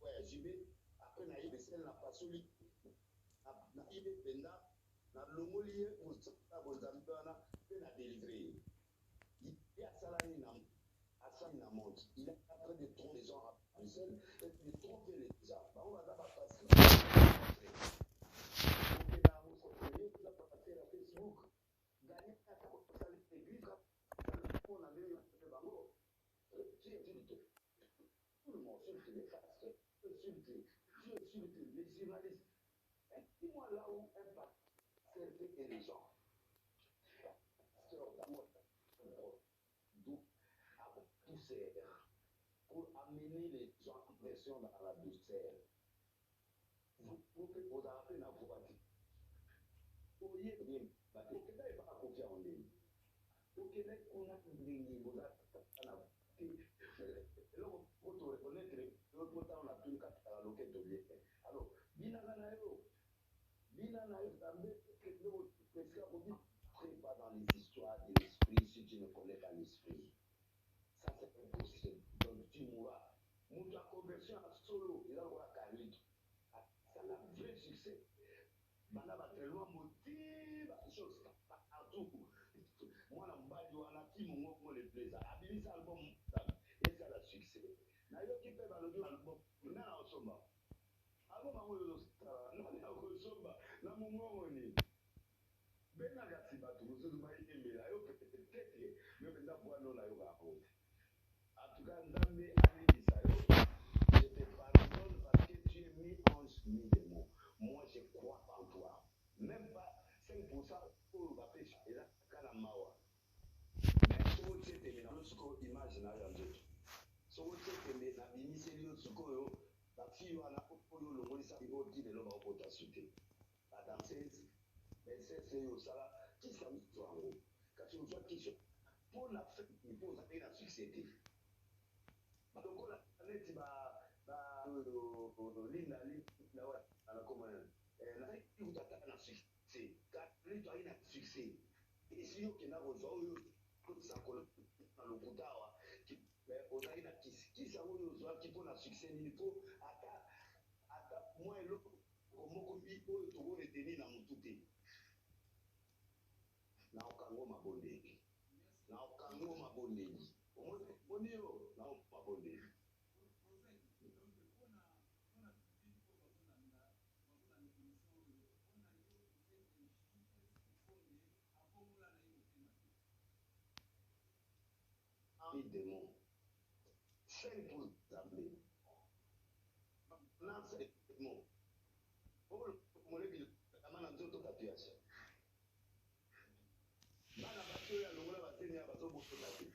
voyager après na yebe sel na pasoli na ibe penda na longoli pour ça bozambi wana pe na délivrer il a salari na asani na monde il est en train de tromper les gens à Bruxelles et de tromper les gens ba on va pas passer Facebook gagner à ça l'église on a vu bango tout le monde sur les pasteurs sur les journalistes dis-moi là où un pasteur et les gens d'amour d'où à douceur pour amener les gens en pression dans la douceur vous pouvez vous appeler dans vos bâtiments oye bien bâti okenda eba akokia en ligne okenda kuna ndenge boza na eloko poto reconnaître ota na tuni kata la loketo bien alors binanga na yo zambe eloko esika kobi pas dans les histoires de l'esprit si tu ne connais pas l'esprit ça c'est impossible donc tu mourras mutu a conversion à solo eza lokola carlito asala vrai succès bana batelema motiba chose partout mwana mobali wana timo moko le plaisir abimisa album esala succès nayoki mpe balobi album nana osomba album yango nani akosomba na mongongo nini benaka si bato mosusu bayembela yo tete yo mpenza bwana oyo nayoka yango atuka nzambe alebisa yo je te pardonne parce que tu es mis ange mis de mots moi je crois en toi même pas 5% oyo bapesha eza kala mawa mais soko tietembe na sikoyo image na yo ya nzoto soko tietembe na bimiseli yo sikoyo bafille wana oyo olongolisa oti lelo baokota su te badanseuse baesese oyo osala kisa miso yango kasi ozwa kiso mpona fete mpo ozali na succès te balokola neti linda anakomana naikutaka na succès kalito ai na succès esi okenda kozwa oyo kosakola na lokuta awa ozali na kisi yango oyo ozwaki mpona succès nini mpo ata mwa eloko moko oyo tokoreteni na motu te na okango mabondeli na okango mabondeli omoni yo na mabondeli démon 5 pour t'appeler non c'est démon pour moleki amana nzoto katiasi bana bato ya longola bateni ya bazobosota te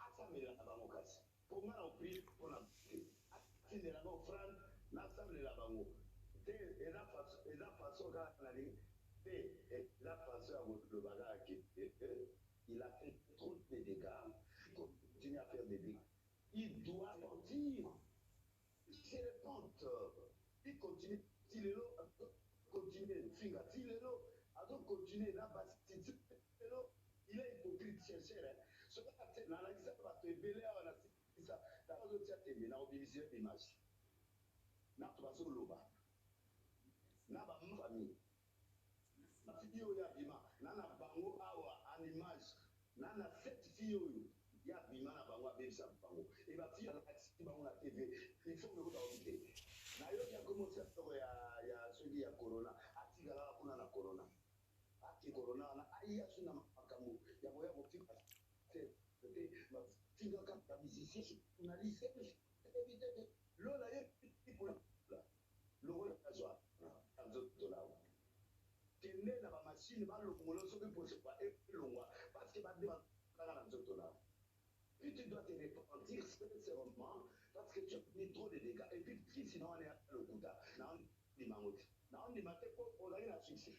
asamelela bango kasi po nga na oprie mpona te atindelanga ofrande nasamelela bango te eza façon kaka na lingi te eza façon ya koloba kaka il a fait trop de dégâts il continue à faire des dégâts il doit mentir c'est le pente il continue tilelo continue finga tilelo azo continue na basi tilelo il est hypocrite sincère ce que tu na la ça bato ebele awa na ça na bazo tia tembe na obimisi image na to bazo loba na ba famille na fille oyo ya bima na bango awa en image na 7 filles oyo ya bima na bango abebisa bango et ba fille alakisi bango na TV il faut que vous avez na yo ya commencer ya soki ya corona atikala kuna na corona ati corona na aiya suna makambo ya boya kotika te tinga kama musicien journaliste éviter lola ye pour lola azwa nzoto lawo kende na ba machine ba longola soki pour pas elongwa parce que ba de kala na nzoto lawo puis tu dois te repentir sincèrement parce que tu as mis trop de dégâts et puis sinon on est à l'okuta na on dimangoti na on dimate ko ozali na succès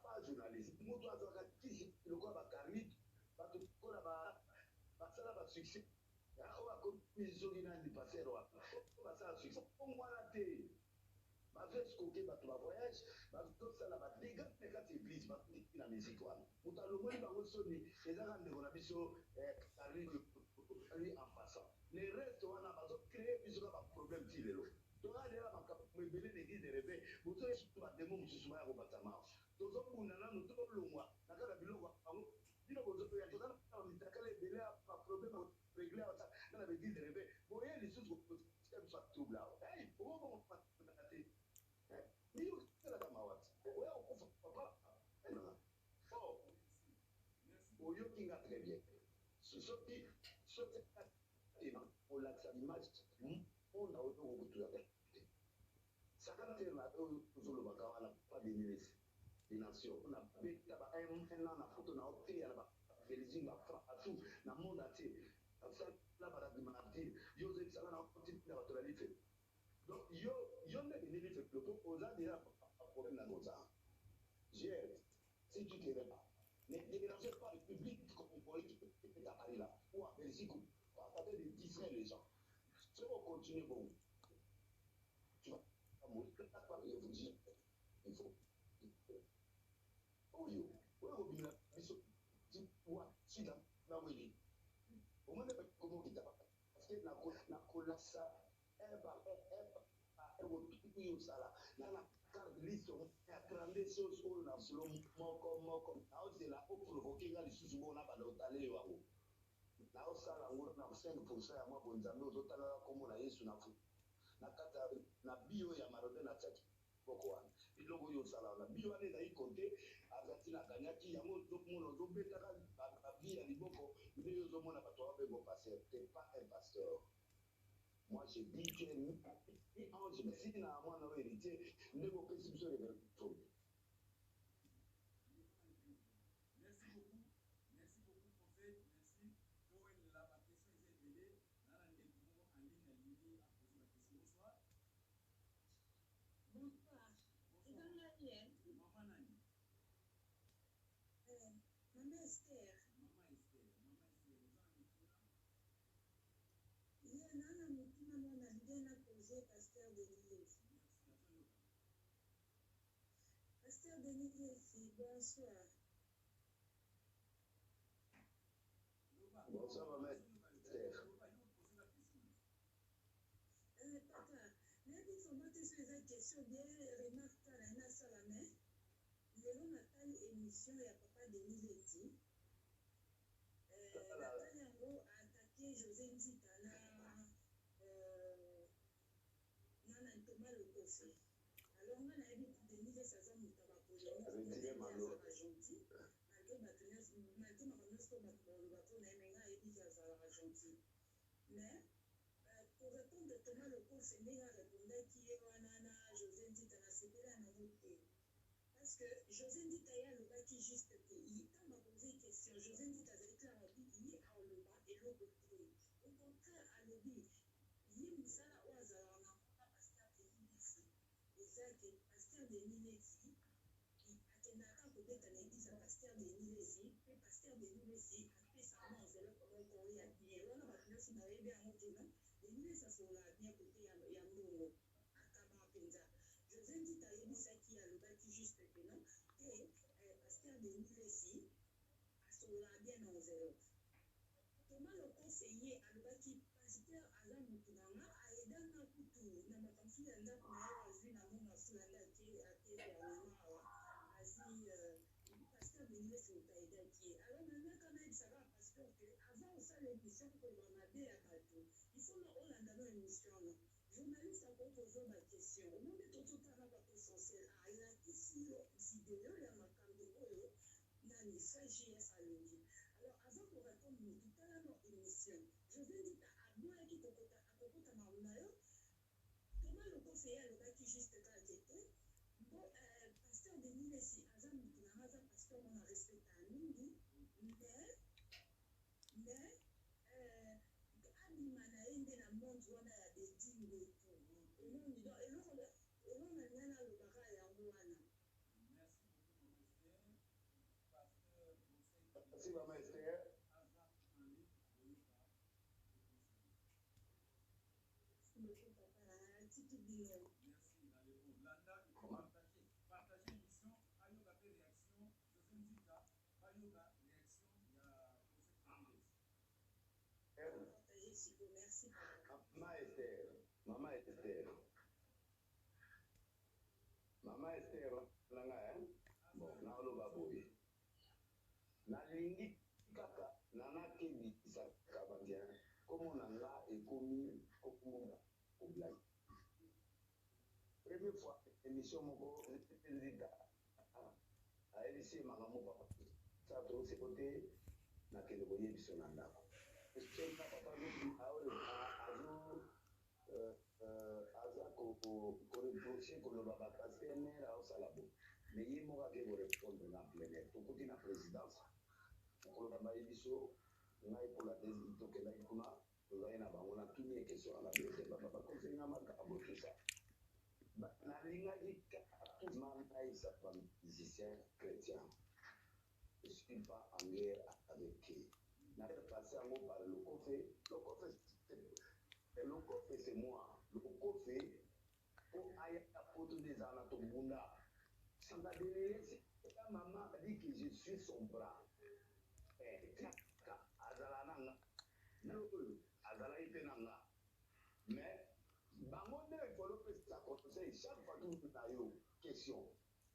pas journaliste moto azaka kisi lokola ba carlit bato kola basala ba succès oyo akomi soki nani passer wa basala succès ongwana te bazoeskoke bato bavoyage bazosala badégâts me kati église bakoki na musique wana moto alongoli bango soni ezaka ndeko na biso carlit lui en passant les restes wana bazocrée biso ka baproblème bademo mosusu baya kobata marche tozobunda nanu tolongwa na kaka biloko yango bino bozoya toza na mitakala ebele ya baproblème réglé awa na bedidere mpe boye lisusu kotika biso atrouble awa okokoma te niyo osalaka mawati oya okufa papa oyoki nga très bien soki ema olakisa image mpona oyo okokutuyaka te sakana te na oyo tozolobaka wana pas de milesi des nations on a beta ba un an na photo na oteya na Belgique ba partout na monde entier la baradimati yo zebisaka na otinda bato na life donc yo ndenge nini life loko oza déjà problème na mozart j'ai si tu te rends ne dérangez pas le public comme on pourrait à Paris là ou à Belgique ou à travers de distraire les gens si on continue bon tu vas mourir pas de vous dire il faut oyo obimela biso wa sida na weli omone komokita parce que nakolasa ekotuku yo osala nana liste ya 32 choses oyo na solo moko naozela oprovoke nga lisusu bona banda otale yango naosala yango na 5% ya mwa bonzambe ozotalaka kombo na yesu na kati na bio ya marobe na tiaki boko wana biloko oyo osala wana bio wana ezali kote argentine aganyaki yango ozomona ozobetaka babi ya liboko nde ozomona bato babebo pasteur te pas un pasteur. Moi je dis que ange merci na mwana oyo héritier nde bopesi biso révélation. Maman Esther. Il y a un mutuna mwana bien posé pasteur Denis. Pasteur Denis, bonsoir. Bonsoir maman Esther. Papa, mais il faut noter sur les questions bien remarquer à la salamé. Lelo natali émission ya papa Denis Leti. Natali yango attaqué José Nzita na Thomas Lokofe. Alors nga nayebi Denis Leti aza moto ya bapolémique gentil. Malgré bato makambo nyonso bato balobaka na ye me nga ayebi azalaka gentil. Mais pour répondre à Thomas Lokofe ndenge arépondaki ye wana na José Nzita nasepeli yango te. Parce que José Ndita ya alobaki juste que quand m'a posé une question José Ndita azali kaka alobi ye aoloba eloko te au contraire alobi ye mosala oyo azalaka na mpona pasteur Denis Leti eza ke pasteur Denis Leti akendaka kobeta na église ya pasteur Denis Leti mpe pasteur Denis Leti apesaka enveloppe moko ya bien wana bato nyonso bayebi yango keno Denis Leti asololaka bien kote ya mbongo akabaka mpenza José Ndita ayebisaki alobaki juste que non te pasteur Denis Leti asololaka bien na enveloppe Thomas Lokofe ye alobaki pasteur aza motu na nga ayedanga kutu na makambo ya ndako na ye azwi na mona fulanda ate gouvernement awa azwi pasteur Denis Leti moto ayedaki ye alors nameka nayebisaka pasteur ke avant osala émission koloba mabe ya bato il faut na olanda no émission wana journaliste akopoza baquestion omoni tozotala bato essentiel alakisi yo video ya makambo oyo nani FGS alongi alors avant korépondre motu tala no émission José Ndita aboyaki akokota makambo na yo Thomas Lokofe ye alobaki juste kaka te bon pasteur Denis Leti aza motu nanga aza pasteur mona respecta mingi mais abima na ye nde na monde wana ya bedingo etu omoni donc eloko na ngai nalobaka yango wana. Merci maman Esther. Merci beaucoup papa atiki bino. Partagez l'émission, ayoka pe réaction, José Ndita, ayoka réaction ya Partagez Chico, merci papa. Maman Esther, nalingi kaka nanake bisaka bandia komo nanga ekomi kokumba oblai première fois émission moko nzita ayebisi makambo papa sa tose kote nakende koyebiso na ndako esenga papa aza koreproche koloba bapastener aosala bo mais ye moko ake korépondre na plein air tokuti na présidence koloba baye biso ngai mpola tokelai kuna tozali na bango natuni ekestion na babete bakonselinga makambo tusa nalingaki kaka naisa musicien chrétien je suis pas en guerre avec eux passé yango par le coffre c'est moi le coffre po aya poto déjà na tobunda sanga délai c'est maman a dit que je suis son bras kaka azala nanga naoyo azalaki mpe nanga mais bango nde ekolo pesa conseil chaque fois tuna yo question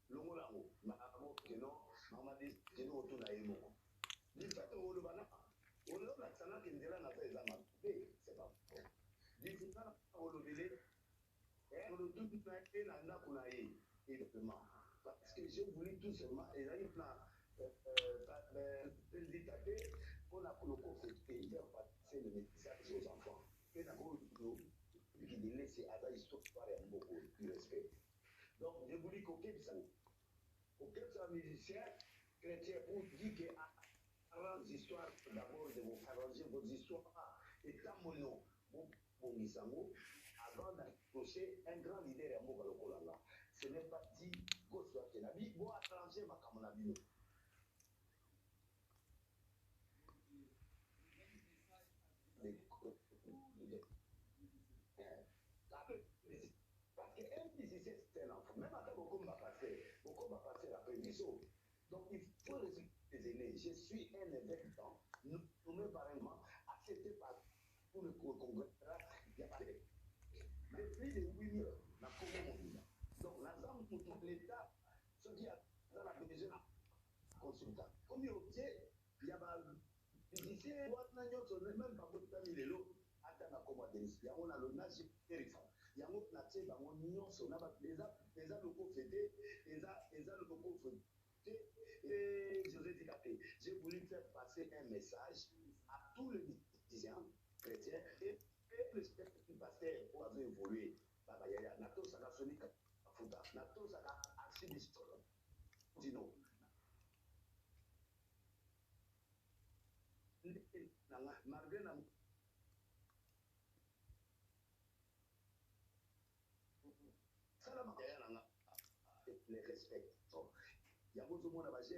longola yango makambo keno mamadi keno otuna ye moko difate oloba na ololakisanaki nzela naza eza mabe c'est pas bon difata olobele olotuna ye na ndako na ye évidemment parce que j'ai voulu tout seulement ezali na président te mpona kolokofete faire passer le message aux enfants mpe nango qui laisse à la histoire et à beaucoup du respect. Donc, je voulais qu'aucun musicien chrétien pour dire que arrange l'histoire d'abord de vous arranger vos histoires et tant mon nom, mon misango, avant d'approcher un grand leader à Mokalokolala. Ce n'est pas dit qu'on soit Kenabi, bon arranger ma camonabino. Donc il faut respecter les aînés. Je suis un évêque nommé par un moment, accepté par tout le congrès. Depuis les 8 heures, la Congo. Donc l'État, ce qui a dans la besoin consultant. Comme il y a musicien, même pas beaucoup de l'eau, attends à comment décider. On a le nage terrifiant. Il y a un autre natif, on a des locaux fêtés, des locaux fêtés. Et José Dicapé, j'ai voulu faire passer un message à tous les musiciens chrétiens et le pasteur pour avoir évolué. Nato Saka Sonika Futa, Nato Saka Archibishop, Dino. Margena Salam les respects. Il y a beaucoup de monde à